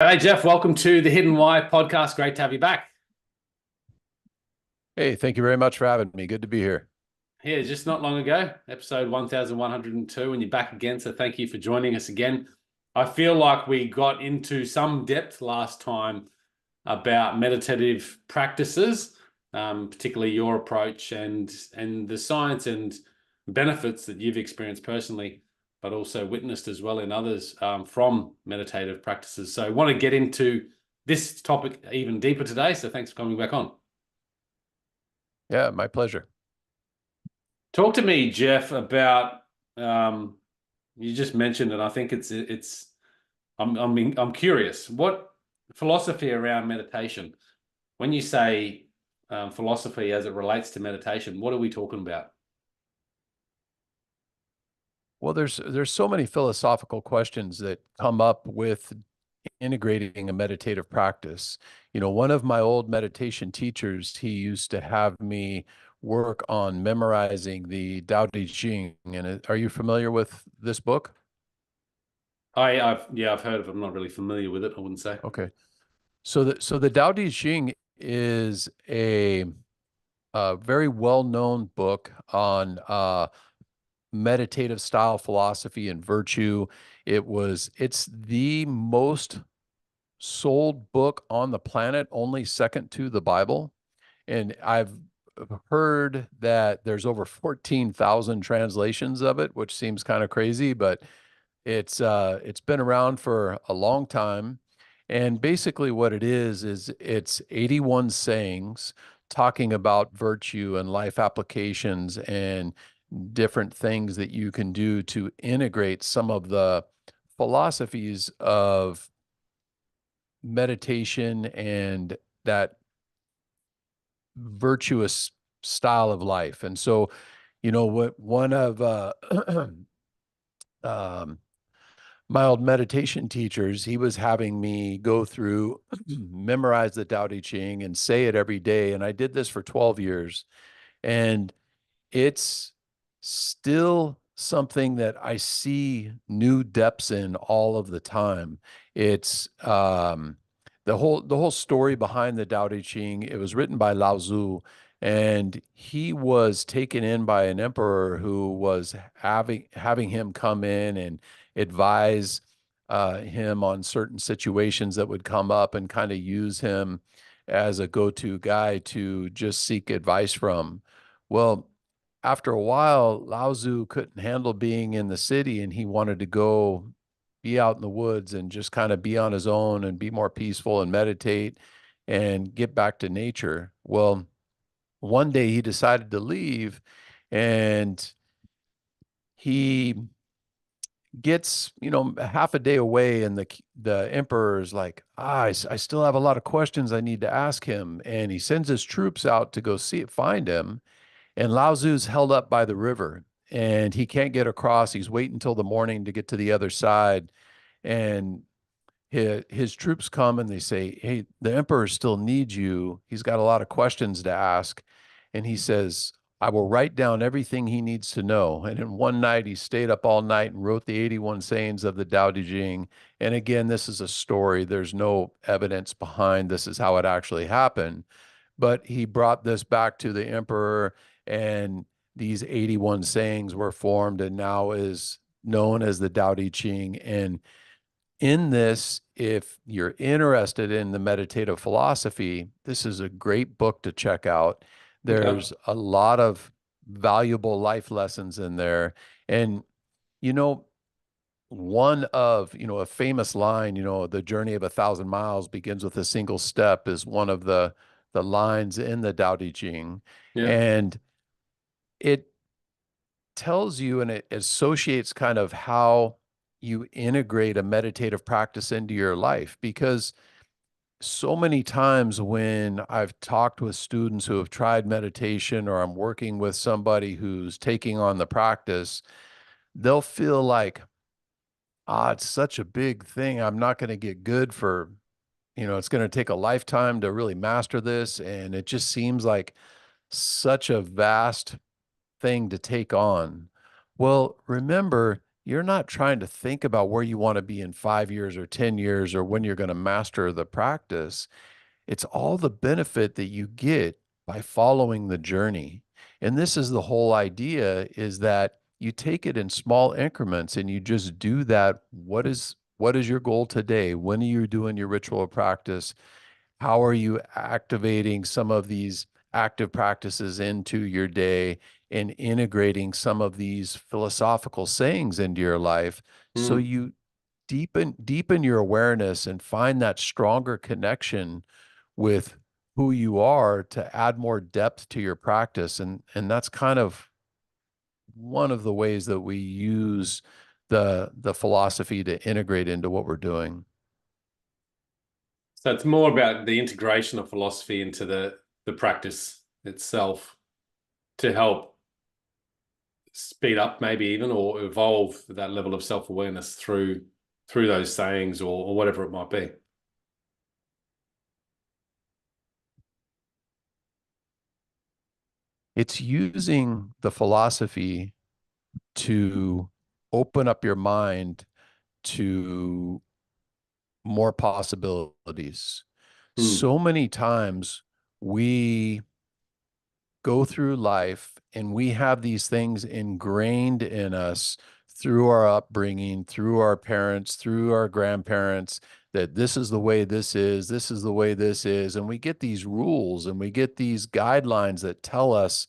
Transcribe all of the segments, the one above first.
Hey, Jeff, welcome to the Hidden Why podcast. Great to have you back. Hey, thank you very much for having me. Good to be here. Here, just not long ago, episode 1102, and you're back again. So thank you for joining us again. I feel like we got into some depth last time about meditative practices, particularly your approach and the science and benefits that you've experienced personally, but also witnessed as well in others from meditative practices. So I want to get into this topic even deeper today. So thanks for coming back on. Yeah, my pleasure. Talk to me, Jeff, about you just mentioned it. I think I'm curious. What philosophy around meditation? When you say philosophy as it relates to meditation, what are we talking about? Well, there's so many philosophical questions that come up with integrating a meditative practice. One of my old meditation teachers, he used to have me work on memorizing the Tao Te Ching. And are you familiar with this book? I've heard of it. I'm not really familiar with it, I wouldn't say. Okay. So the Tao Te Ching is a very well-known book on meditative style philosophy and virtue. It's the most sold book on the planet, only second to the Bible. And I've heard that there's over 14,000 translations of it, which seems kind of crazy, but it's been around for a long time. And basically what it is it's 81 sayings talking about virtue and life applications and different things that you can do to integrate some of the philosophies of meditation and that virtuous style of life. And so, what one of um, my old meditation teachers, he was having me go through, memorize the Tao Te Ching and say it every day. And I did this for 12 years. And it's still something that I see new depths in all of the time. It's the whole story behind the Tao Te Ching. It was written by Lao Tzu, and he was taken in by an emperor who was having him come in and advise him on certain situations that would come up and kind of use him as a go-to guy to just seek advice from. Well, after a while, Lao Tzu couldn't handle being in the city and he wanted to go be out in the woods and just kind of be on his own and be more peaceful and meditate and get back to nature. Well, one day he decided to leave and he gets, half a day away and the emperor is like, I still have a lot of questions I need to ask him. And he sends his troops out to go find him. And Lao Tzu's held up by the river and he can't get across. He's waiting until the morning to get to the other side. And his troops come and they say, "Hey, the emperor still needs you. He's got a lot of questions to ask." And he says, "I will write down everything he needs to know." And in one night, he stayed up all night and wrote the 81 sayings of the Tao Te Ching. And again, this is a story. There's no evidence behind this is how it actually happened. But he brought this back to the emperor, and these 81 sayings were formed and now is known as the Tao Te Ching. And in this, if you're interested in the meditative philosophy, this is a great book to check out. Okay. There's a lot of valuable life lessons in there. And, you know, one of, a famous line, the journey of 1,000 miles begins with a single step is one of the lines in the Tao Te Ching. Yeah. And it tells you and it associates kind of how you integrate a meditative practice into your life because so many times when I've talked with students who have tried meditation or I'm working with somebody who's taking on the practice, they'll feel like, it's such a big thing. I'm not going to get good for, it's going to take a lifetime to really master this. And it just seems like such a vast thing to take on. Well, remember, you're not trying to think about where you want to be in 5 years or 10 years or when you're going to master the practice. It's all the benefit that you get by following the journey. And this is the whole idea, is that you take it in small increments and you just do that. What is your goal today? When are you doing your ritual practice? How are you activating some of these active practices into your day and integrating some of these philosophical sayings into your life, so Mm. you deepen your awareness and find that stronger connection with who you are, to add more depth to your practice. And that's kind of one of the ways that we use the philosophy to integrate into what we're doing. So it's more about the integration of philosophy into the practice itself to help speed up, maybe even, or evolve that level of self-awareness through those sayings, or whatever it might be. It's using the philosophy to open up your mind to more possibilities. Mm. So many times we go through life and we have these things ingrained in us through our upbringing, through our parents, through our grandparents, that this is the way this is the way this is. And we get these rules and we get these guidelines that tell us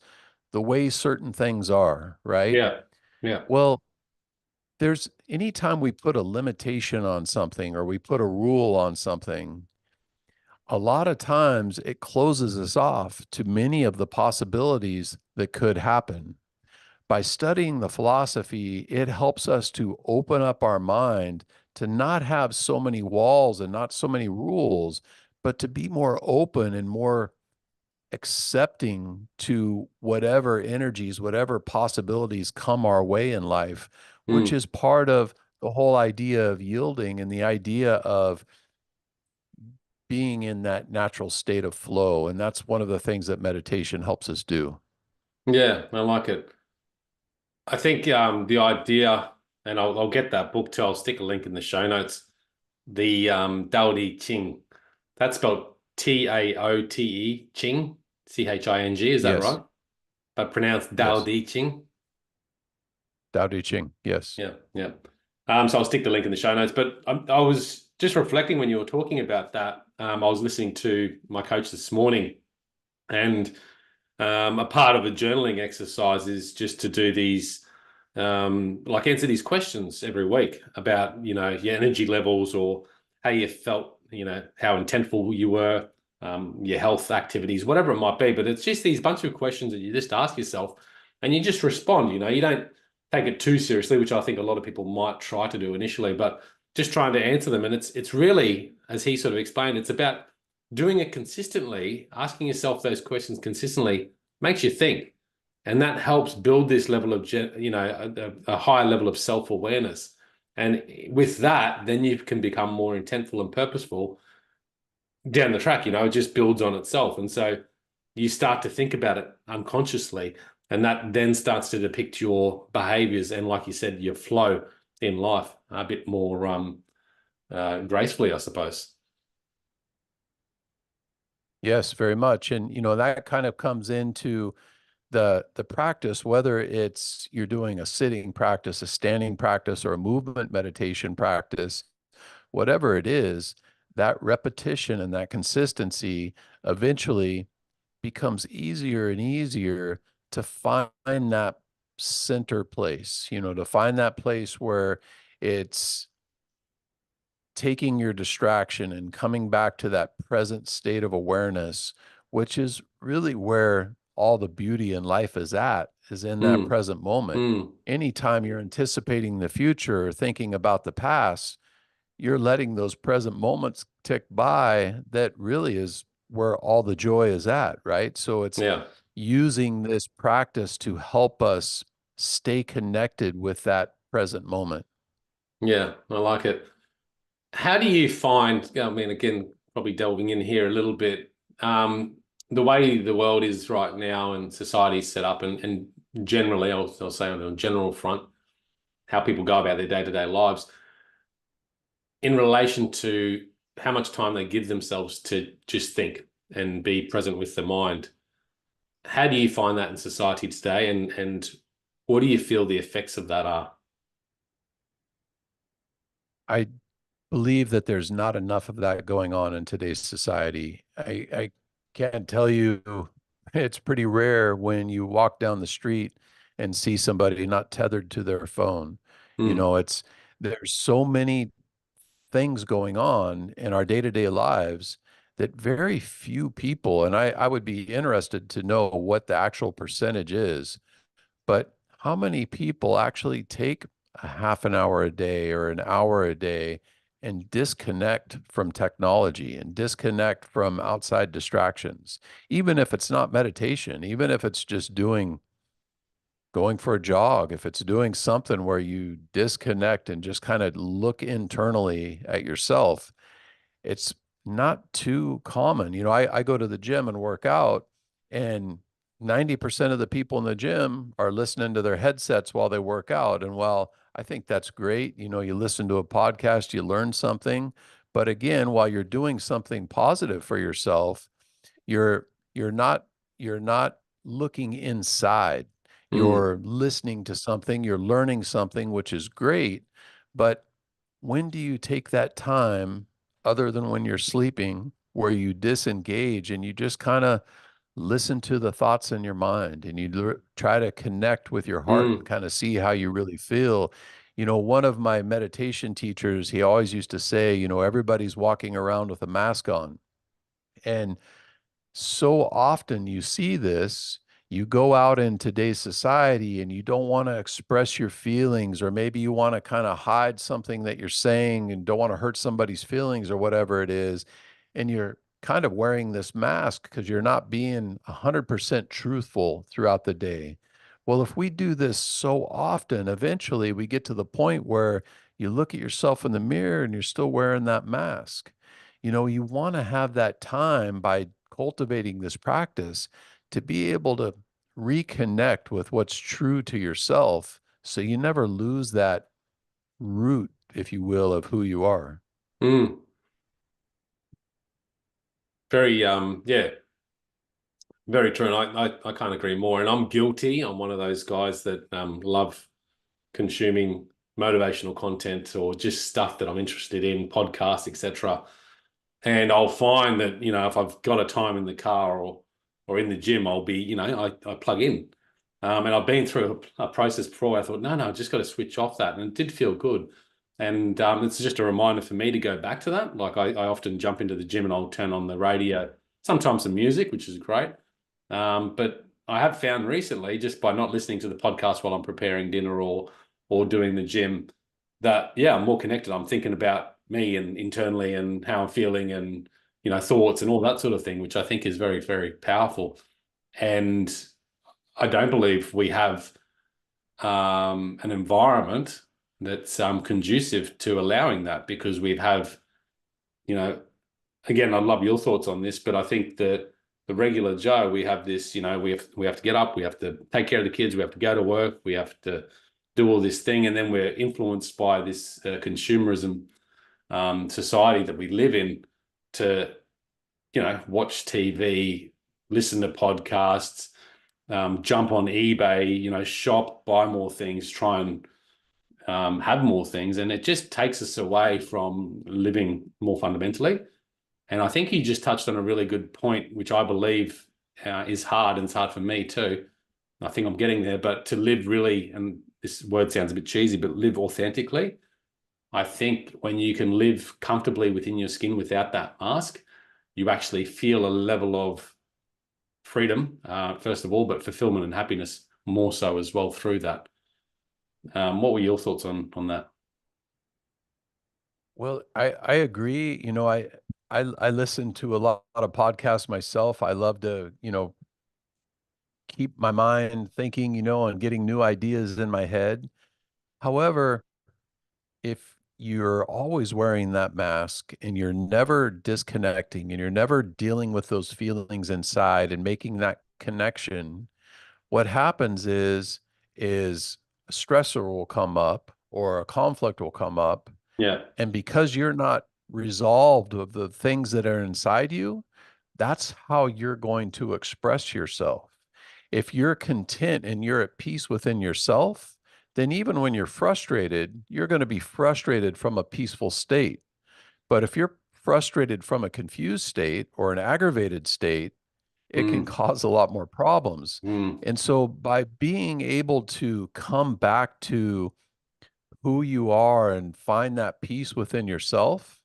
the way certain things are, right? Yeah. Yeah. Well, there's anytime we put a limitation on something or we put a rule on something, a lot of times it closes us off to many of the possibilities that could happen. By studying the philosophy, it helps us to open up our mind to not have so many walls and not so many rules, but to be more open and more accepting to whatever energies, whatever possibilities come our way in life, which Mm. is part of the whole idea of yielding and the idea of being in that natural state of flow. And that's one of the things that meditation helps us do. Yeah, I like it. I think the idea, and I'll get that book too. I'll stick a link in the show notes. The Tao Te Ching. That's spelled Taote Ching, Ching. Is that Yes. right? But pronounced Tao Yes. Te Ching. Tao Te Ching. Yes. Yeah, yeah. So I'll stick the link in the show notes. But I was just reflecting when you were talking about that. I was listening to my coach this morning, and a part of a journaling exercise is just to do these, like answer these questions every week about, your energy levels, or how you felt, how intentful you were, your health activities, whatever it might be. But it's just these bunch of questions that you just ask yourself and you just respond, you don't take it too seriously, which I think a lot of people might try to do initially, but just trying to answer them. And it's really, as he sort of explained, it's about doing it consistently, asking yourself those questions consistently makes you think. And that helps build this level of, a higher level of self-awareness. And with that, then you can become more intentful and purposeful down the track. It just builds on itself. And so you start to think about it unconsciously, and that then starts to depict your behaviors and, like you said, your flow in life a bit more gracefully, I suppose. Yes, very much. And that kind of comes into the practice, whether it's you're doing a sitting practice, a standing practice, or a movement meditation practice, whatever it is, that repetition and that consistency eventually becomes easier and easier to find that center place, to find that place where it's taking your distraction and coming back to that present state of awareness, which is really where all the beauty in life is in that Mm, present moment. mm, Anytime you're anticipating the future or thinking about the past, you're letting those present moments tick by. That really is where all the joy is at, right? So it's yeah, using this practice to help us stay connected with that present moment. yeah, I like it. How do you find, I mean, again, probably delving in here a little bit, the way the world is right now and society's set up, and generally, I'll say on a general front, how people go about their day-to-day lives in relation to how much time they give themselves to just think and be present with the mind. How do you find that in society today, and what do you feel the effects of that are? I believe that there's not enough of that going on in today's society. I can't tell you, it's pretty rare when you walk down the street and see somebody not tethered to their phone. You Mm, know, there's so many things going on in our day-to-day lives that very few people, and I would be interested to know what the actual percentage is, but how many people actually take a half an hour a day or an hour a day and disconnect from technology and disconnect from outside distractions, even if it's not meditation, even if it's just going for a jog, if it's doing something where you disconnect and just kind of look internally at yourself. It's not too common. You know, I go to the gym and work out, and 90% of the people in the gym are listening to their headsets while they work out. And while I think that's great, you know, you listen to a podcast, you learn something. But again, while you're doing something positive for yourself, you're you're not you're not looking inside. mm, You're listening to something, you're learning something, which is great. But when do you take that time, other than when you're sleeping, where you disengage and you just kind of listen to the thoughts in your mind and you try to connect with your heart and mm, kind of see how you really feel? You know, one of my meditation teachers, he always used to say, you know, everybody's walking around with a mask on. And so often you see this, you go out in today's society and you don't want to express your feelings, or maybe you want to kind of hide something that you're saying and don't want to hurt somebody's feelings or whatever it is. And you're kind of wearing this mask because you're not being 100% truthful throughout the day. Well, if we do this so often, eventually we get to the point where you look at yourself in the mirror and you're still wearing that mask. You know, you want to have that time by cultivating this practice to be able to reconnect with what's true to yourself so you never lose that root, if you will, of who you are. mm. Very, yeah, very true. And I can't agree more. And I'm guilty. I'm one of those guys that love consuming motivational content or just stuff that I'm interested in, podcasts, etc. And I'll find that, if I've got a time in the car or in the gym, I'll be, I plug in. And I've been through a process before. I thought, no, I just got to switch off that. And it did feel good. And it's just a reminder for me to go back to that. Like I often jump into the gym and I'll turn on the radio, sometimes some music, which is great. But I have found recently, just by not listening to the podcast while I'm preparing dinner or doing the gym, that yeah, I'm more connected. I'm thinking about me and internally and how I'm feeling and thoughts and all that sort of thing, which I think is very, very powerful. And I don't believe we have an environment that's conducive to allowing that, because we have, you know, again, I'd love your thoughts on this, but I think that the regular Joe, we have this, we have to get up, we have to take care of the kids, we have to go to work, we have to do all this thing, and then we're influenced by this consumerism society that we live in to, watch TV, listen to podcasts, jump on eBay, shop, buy more things, try and have more things, and it just takes us away from living more fundamentally. And I think you just touched on a really good point, which I believe is hard, and it's hard for me too. I think I'm getting there, but to live really, and this word sounds a bit cheesy, but live authentically. I think when you can live comfortably within your skin without that mask, you actually feel a level of freedom, first of all, but fulfillment and happiness more so as well through that. What were your thoughts on that? Well, I agree. You know, I listen to a lot of podcasts myself. I love to, you know, keep my mind thinking, you know, and getting new ideas in my head. However, if you're always wearing that mask and you're never disconnecting and you're never dealing with those feelings inside and making that connection, what happens is a stressor will come up or a conflict will come up. Yeah. And because you're not resolved of the things that are inside you, that's how you're going to express yourself. If you're content and you're at peace within yourself, then even when you're frustrated, you're going to be frustrated from a peaceful state. But if you're frustrated from a confused state or an aggravated state, it can Mm, cause a lot more problems. mm, And so by being able to come back to who you are and find that peace within yourself,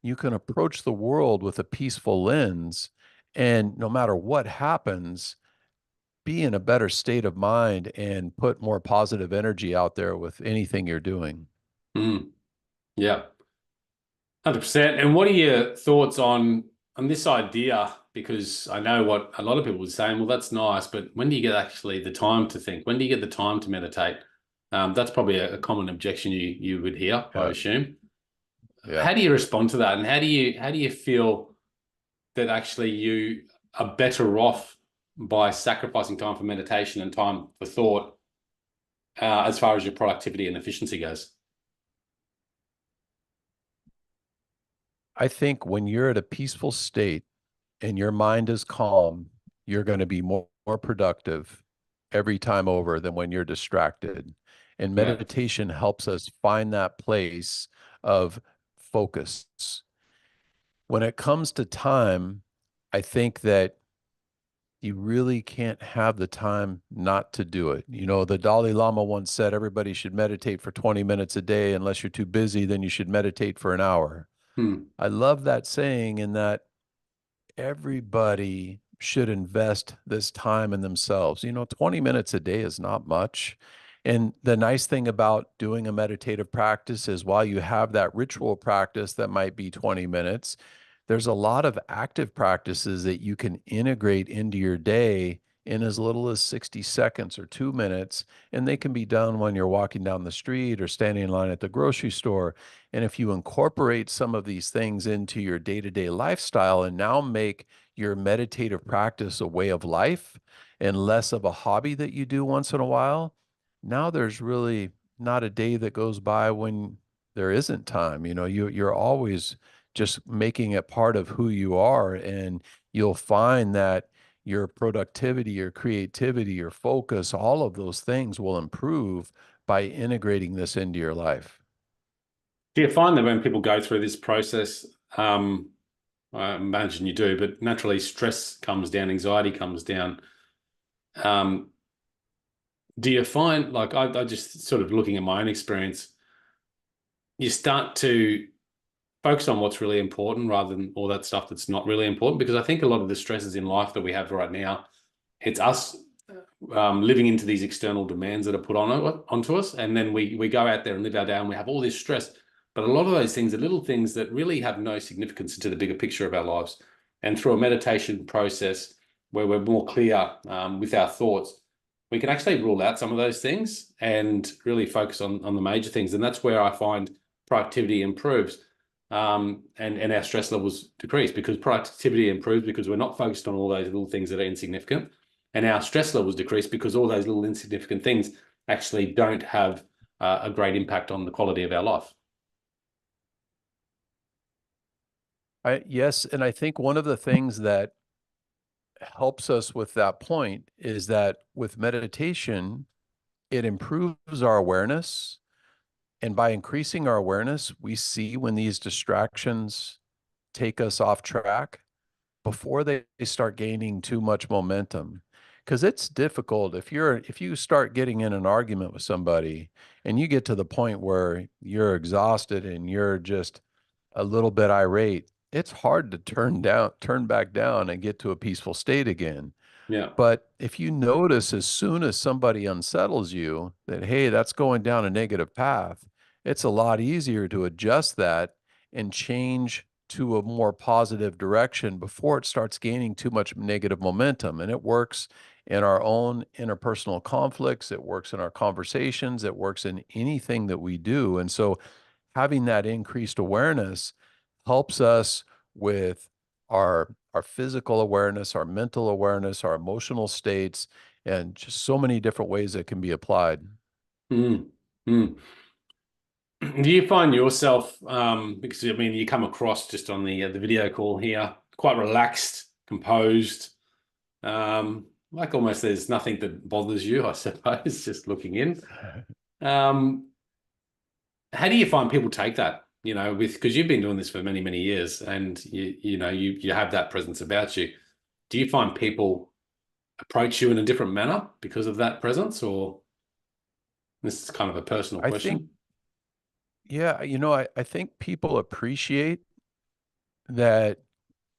you can approach the world with a peaceful lens. And no matter what happens, be in a better state of mind and put more positive energy out there with anything you're doing. mm. Yeah. 100%. And what are your thoughts on this idea? Because I know what a lot of people would say, well, that's nice, but when do you get actually the time to think? When do you get the time to meditate? That's probably a common objection you would hear, I Yeah. assume. Yeah. How do you respond to that? And how do you feel that actually you are better off by sacrificing time for meditation and time for thought, as far as your productivity and efficiency goes? I think when you're at a peaceful state and your mind is calm, you're going to be more productive every time over than when you're distracted. And Yeah. meditation helps us find that place of focus. When it comes to time, I think that you really can't have the time not to do it. You know, the Dalai Lama once said everybody should meditate for 20 minutes a day. Unless you're too busy, then you should meditate for an hour. Hmm. I love that saying in that everybody should invest this time in themselves. You know, 20 minutes a day is not much. And the nice thing about doing a meditative practice is while you have that ritual practice that might be 20 minutes, there's a lot of active practices that you can integrate into your day in as little as 60 seconds or 2 minutes. And they can be done when you're walking down the street or standing in line at the grocery store. And if you incorporate some of these things into your day to day lifestyle and now make your meditative practice a way of life and less of a hobby that you do once in a while, now there's really not a day that goes by when there isn't time. You know, you're always just making it part of who you are. And you'll find that your productivity, your creativity, your focus, all of those things will improve by integrating this into your life. Do you find that when people go through this process, um, I imagine you do, but naturally stress comes down, anxiety comes down. Um, do you find, like, I just sort of looking at my own experience, you start to focus on what's really important rather than all that stuff that's not really important? Because I think a lot of the stresses in life that we have right now, it's us living into these external demands that are put onto us, and then we go out there and live our day, and we have all this stress. But a lot of those things are little things that really have no significance to the bigger picture of our lives. And through a meditation process where we're more clear with our thoughts, we can actually rule out some of those things and really focus on the major things. And that's where I find productivity improves, and our stress levels decrease, because productivity improves because we're not focused on all those little things that are insignificant, and our stress levels decrease because all those little insignificant things actually don't have a great impact on the quality of our life. Yes, and I think one of the things that helps us with that point is that with meditation, it improves our awareness. And by increasing our awareness, we see when these distractions take us off track before they start gaining too much momentum. Because it's difficult if you start getting in an argument with somebody and you get to the point where you're exhausted and you're just a little bit irate, it's hard to turn back down and get to a peaceful state again. Yeah. But if you notice as soon as somebody unsettles you that, hey, that's going down a negative path, it's a lot easier to adjust that and change to a more positive direction before it starts gaining too much negative momentum. And it works in our own interpersonal conflicts, it works in our conversations, it works in anything that we do. And so having that increased awareness helps us with our physical awareness, our mental awareness, our emotional states, and just so many different ways that can be applied. Mm. Mm. Do you find yourself, because I mean, you come across just on the video call here, quite relaxed, composed, like almost there's nothing that bothers you, I suppose, just looking in. Um, how do you find people take that? You know, with because you've been doing this for many, many years, and you have that presence about you. Do you find people approach you in a different manner because of that presence, or this is kind of a personal I think, question? yeah, I think people appreciate that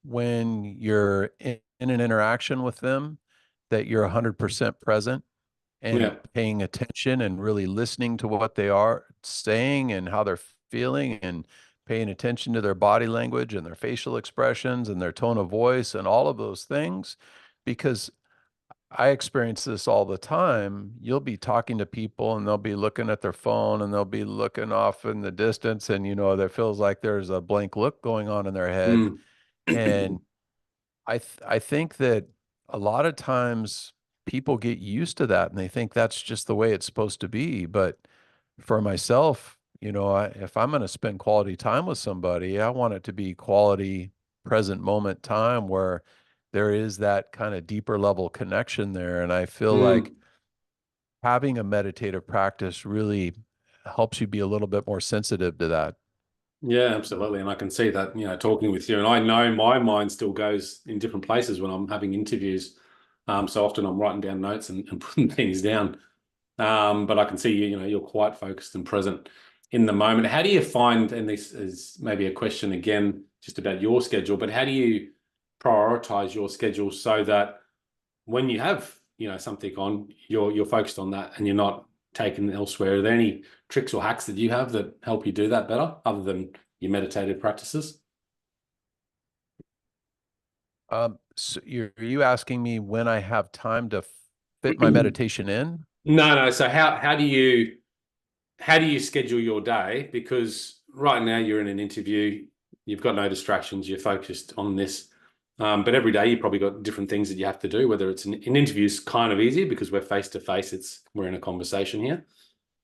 when you're in an interaction with them, that you're 100% present and Yeah. paying attention and really listening to what they are saying and how they're feeling and paying attention to their body language and their facial expressions and their tone of voice and all of those things. Because I experience this all the time. You'll be talking to people and they'll be looking at their phone and they'll be looking off in the distance, and there feels like there's a blank look going on in their head. Mm. And I think that a lot of times people get used to that and they think that's just the way it's supposed to be. But for myself, if I'm going to spend quality time with somebody, I want it to be quality present moment time where there is that kind of deeper level connection there. And I feel like Mm. having a meditative practice really helps you be a little bit more sensitive to that. Yeah, absolutely. And I can see that, talking with you. And I know my mind still goes in different places when I'm having interviews. So often I'm writing down notes and putting things down. But I can see you're quite focused and present in the moment. How do you find, and this is maybe a question again, just about your schedule, but how do you prioritize your schedule so that when you have, something on, you're focused on that and you're not taken elsewhere? Are there any tricks or hacks that you have that help you do that better, other than your meditative practices? So are you asking me when I have time to fit my meditation in? No, no. So how do you schedule your day? Because right now you're in an interview, you've got no distractions, you're focused on this. But every day you've probably got different things that you have to do, whether it's an interview is kind of easy because we're face to face, we're in a conversation here.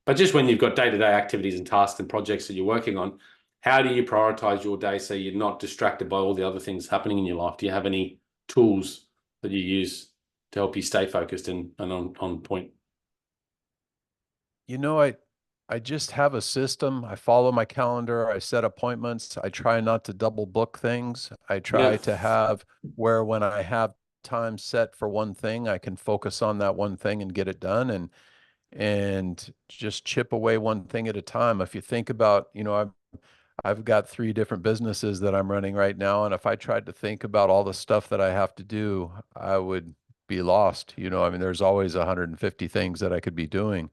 But just when you've got day-to-day activities and tasks and projects that you're working on, how do you prioritize your day so you're not distracted by all the other things happening in your life? Do you have any tools that you use to help you stay focused and on point? You know, I I just have a system. I follow my calendar. I set appointments. I try not to double book things. I try Yeah. to have where when I have time set for one thing, I can focus on that one thing and get it done and just chip away one thing at a time. If you think about, I've got three different businesses that I'm running right now, and if I tried to think about all the stuff that I have to do, I would be lost. I mean, there's always 150 things that I could be doing.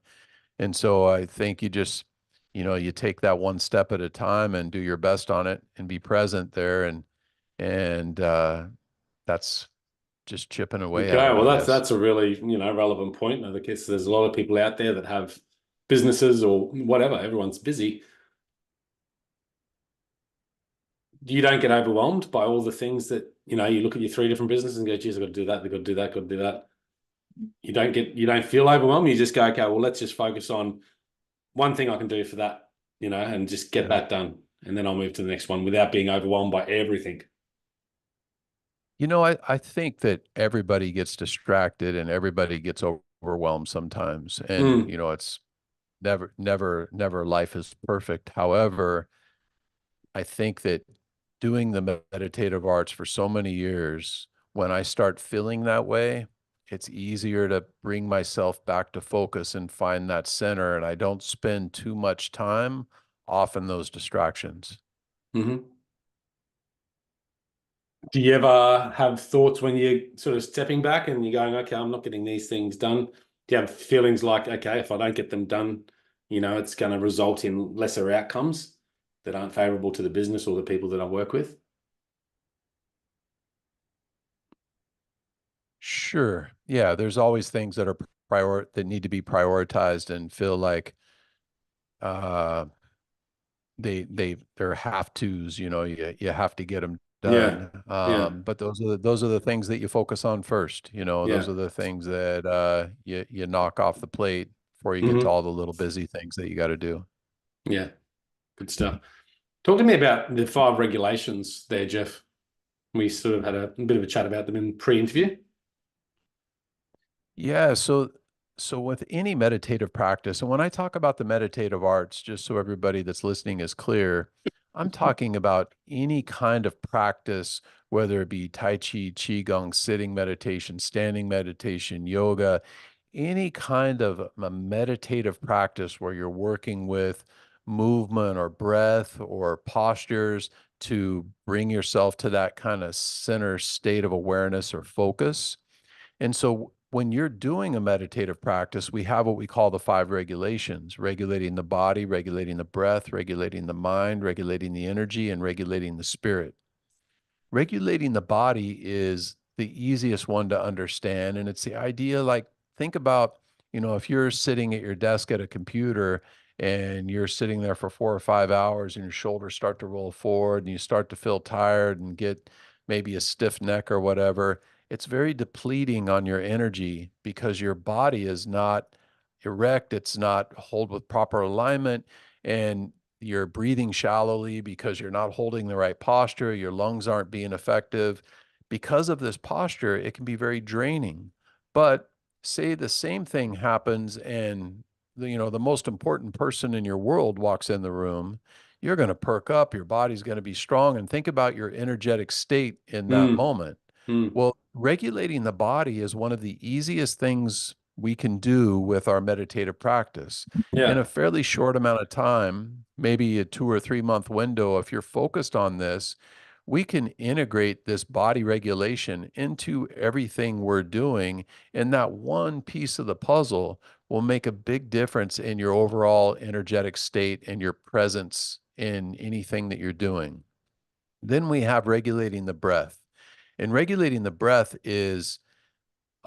And so I think you take that one step at a time and do your best on it and be present there and that's just chipping away Okay, at it, well I that's guess. that's a really relevant point. I guess there's a lot of people out there that have businesses or whatever. Everyone's busy. You don't get overwhelmed by all the things that you look at your three different businesses and go, geez, I've got to do that, I've got to do that, got to do that. You don't feel overwhelmed. You just go, okay, well, let's just focus on one thing I can do for that, and just get Yeah. that done. And then I'll move to the next one without being overwhelmed by everything. I think that everybody gets distracted and everybody gets overwhelmed sometimes. And, Mm, it's never life is perfect. However, I think that doing the meditative arts for so many years, when I start feeling that way, it's easier to bring myself back to focus and find that center. And I don't spend too much time off in those distractions. hmm Do you ever have thoughts when you're sort of stepping back and you're going, okay, I'm not getting these things done? Do you have feelings like, okay, if I don't get them done, it's going to result in lesser outcomes that aren't favorable to the business or the people that I work with? Sure. Yeah, there's always things that are that need to be prioritized and feel like uh they're have tos, you have to get them Yeah, done. yeah, But those are the things that you focus on first. yeah. Those are the things that you knock off the plate before you get to hmm all the little busy things that you got to do. Yeah. Good stuff. Talk to me about the five regulations there, Jeff. We sort of had a bit of a chat about them in pre-interview. Yeah, so with any meditative practice, and when I talk about the meditative arts, just so everybody that's listening is clear, I'm talking about any kind of practice, whether it be Tai Chi, Qigong, sitting meditation, standing meditation, yoga, any kind of a meditative practice where you're working with movement or breath or postures to bring yourself to that kind of center state of awareness or focus. And so when you're doing a meditative practice, we have what we call the five regulations: regulating the body, regulating the breath, regulating the mind, regulating the energy, and regulating the spirit. Regulating the body is the easiest one to understand. And it's the idea, like, think about, if you're sitting at your desk at a computer and you're sitting there for 4 or 5 hours and your shoulders start to roll forward and you start to feel tired and get maybe a stiff neck or whatever, it's very depleting on your energy because your body is not erect, it's not hold with proper alignment. And you're breathing shallowly because you're not holding the right posture, your lungs aren't being effective. Because of this posture, it can be very draining. But say the same thing happens and the most important person in your world walks in the room, you're going to perk up, your body's going to be strong, and think about your energetic state in that Mm, moment. mm. Well, regulating the body is one of the easiest things we can do with our meditative practice in a Yeah. fairly short amount of time, maybe a 2 or 3 month window. If you're focused on this, we can integrate this body regulation into everything we're doing. And that one piece of the puzzle will make a big difference in your overall energetic state and your presence in anything that you're doing. Then we have regulating the breath. And regulating the breath is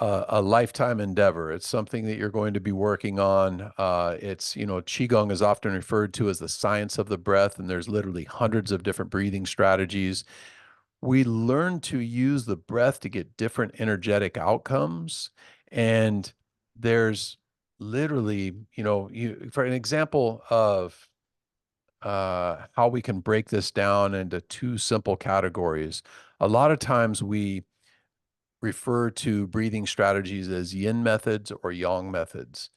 a lifetime endeavor. It's something that you're going to be working on. Qigong is often referred to as the science of the breath, and there's literally hundreds of different breathing strategies. We learn to use the breath to get different energetic outcomes. And there's literally, for an example of how we can break this down into two simple categories. A lot of times we refer to breathing strategies as yin methods or yang methods.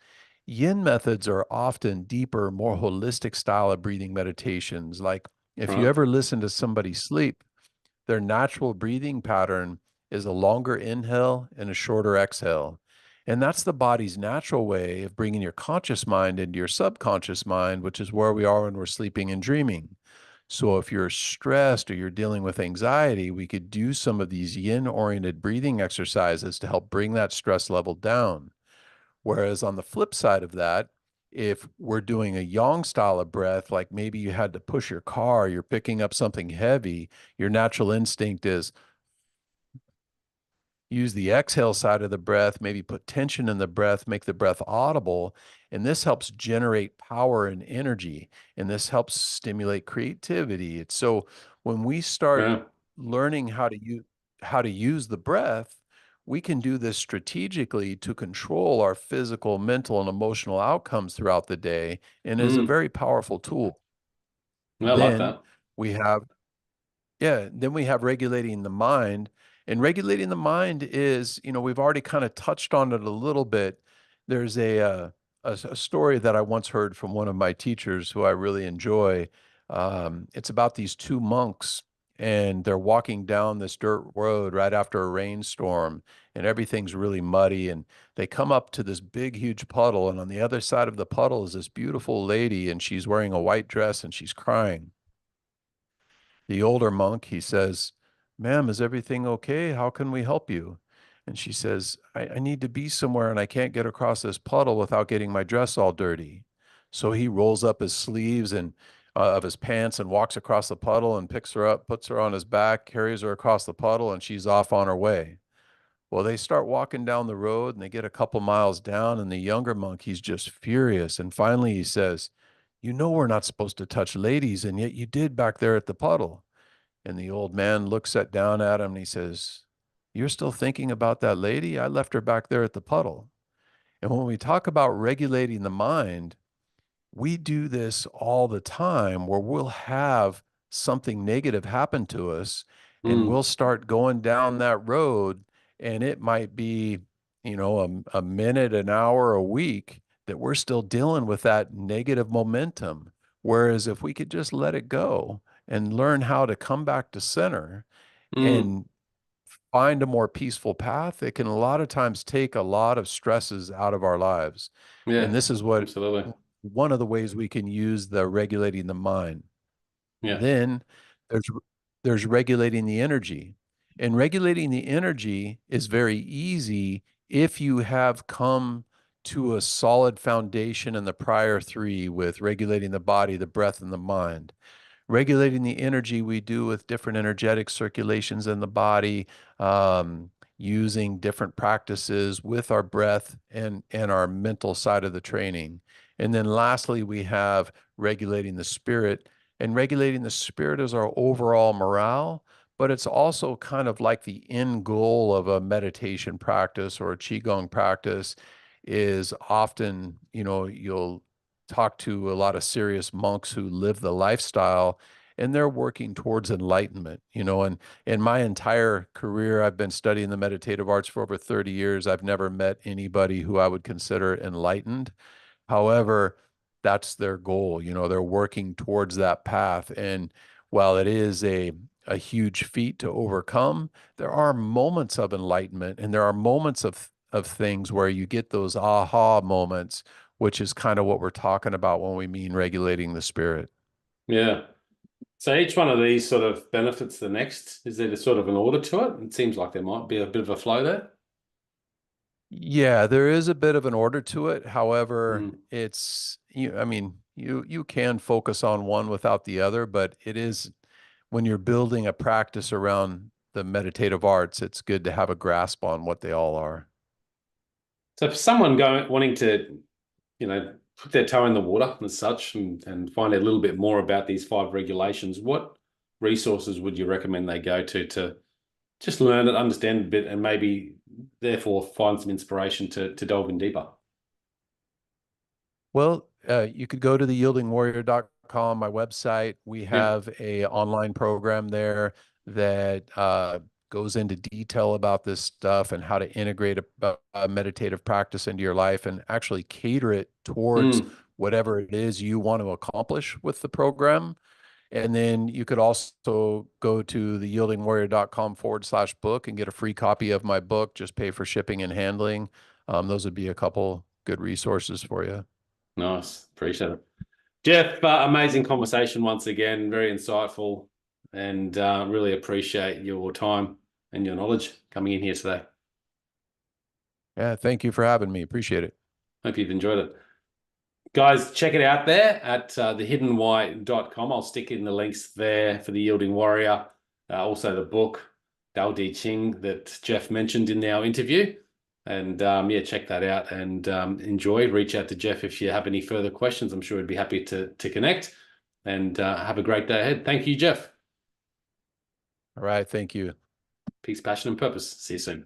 Yin methods are often deeper, more holistic style of breathing meditations. Like if you Right. ever listen to somebody sleep, their natural breathing pattern is a longer inhale and a shorter exhale. And that's the body's natural way of bringing your conscious mind into your subconscious mind, which is where we are when we're sleeping and dreaming. So if you're stressed or you're dealing with anxiety, we could do some of these yin-oriented breathing exercises to help bring that stress level down. Whereas on the flip side of that, if we're doing a yang style of breath, like maybe you had to push your car, you're picking up something heavy, your natural instinct is use the exhale side of the breath, maybe put tension in the breath, make the breath audible. And this helps generate power and energy. And this helps stimulate creativity. It's so when we start Yeah. learning how to use the breath, we can do this strategically to control our physical, mental, and emotional outcomes throughout the day, and is a Mm. very powerful tool. I like Then that. we have then we have regulating the mind. And regulating the mind is, we've already kind of touched on it a little bit. There's a story that I once heard from one of my teachers who I really enjoy. It's about these two monks, and they're walking down this dirt road right after a rainstorm, and everything's really muddy. And they come up to this big, huge puddle. And on the other side of the puddle is this beautiful lady, and she's wearing a white dress and she's crying. The older monk, he says, "Ma'am, is everything okay? How can we help you?" And she says, I need to be somewhere and I can't get across this puddle without getting my dress all dirty. So he rolls up his sleeves and of his pants and walks across the puddle and picks her up, puts her on his back, carries her across the puddle, and she's off on her way. Well, they start walking down the road and they get a couple miles down, and the younger monk, he's just furious. And finally he says, "You know we're not supposed to touch ladies, and yet you did back there at the puddle." And the old man looks down at him and he says, "You're still thinking about that lady? I left her back there at the puddle." And when we talk about regulating the mind, we do this all the time where we'll have something negative happen to us and Mm, we'll start going down that road, and it might be, a minute, an hour, a week that we're still dealing with that negative momentum. Whereas if we could just let it go and learn how to come back to center mm, and find a more peaceful path, it can a lot of times take a lot of stresses out of our lives. yeah, And this is what absolutely. one of the ways we can use the regulating the mind. Yeah. Then there's there's regulating the energy. And regulating the energy is very easy if you have come to a solid foundation in the prior three with regulating the body, the breath, and the mind. Regulating the energy we do with different energetic circulations in the body, using different practices with our breath and our mental side of the training. And then lastly, we have regulating the spirit. And regulating the spirit is our overall morale, but it's also kind of like the end goal of a meditation practice or a Qigong practice is often, you'll talk to a lot of serious monks who live the lifestyle and they're working towards enlightenment, and in my entire career, I've been studying the meditative arts for over 30 years. I've never met anybody who I would consider enlightened. However, that's their goal. They're working towards that path. And while it is a huge feat to overcome, there are moments of enlightenment and there are moments of things where you get those aha moments, which is kind of what we're talking about when we mean regulating the spirit. Yeah. So each one of these sort of benefits the next. Is there sort of an order to it? It seems like there might be a bit of a flow there. Yeah, there is a bit of an order to it. However, Mm, I mean, you can focus on one without the other, but it is when you're building a practice around the meditative arts, it's good to have a grasp on what they all are. So for someone going wanting to, put their toe in the water and such and find out a little bit more about these five regulations, what resources would you recommend they go to just learn it, understand a bit, and maybe therefore find some inspiration to delve in deeper? Well, you could go to theyieldingwarrior.com, my website. We Yeah. have a online program there that goes into detail about this stuff and how to integrate a meditative practice into your life and actually cater it towards Mm. whatever it is you want to accomplish with the program. And then you could also go to theyieldingwarrior.com/book and get a free copy of my book. Just pay for shipping and handling. Those would be a couple good resources for you. Nice. Appreciate it. Jeff, amazing conversation once again. Very insightful and really appreciate your time and your knowledge coming in here today. Yeah, thank you for having me. Appreciate it. Hope you've enjoyed it. Guys, check it out there at thehiddenwhy.com. I'll stick in the links there for the Yielding Warrior, also the book, Dao Di Ching, that Jeff mentioned in our interview. And yeah, check that out and enjoy. Reach out to Jeff if you have any further questions. I'm sure he'd be happy to connect. And have a great day ahead. Thank you, Jeff. All right. Thank you. Peace, passion, and purpose. See you soon.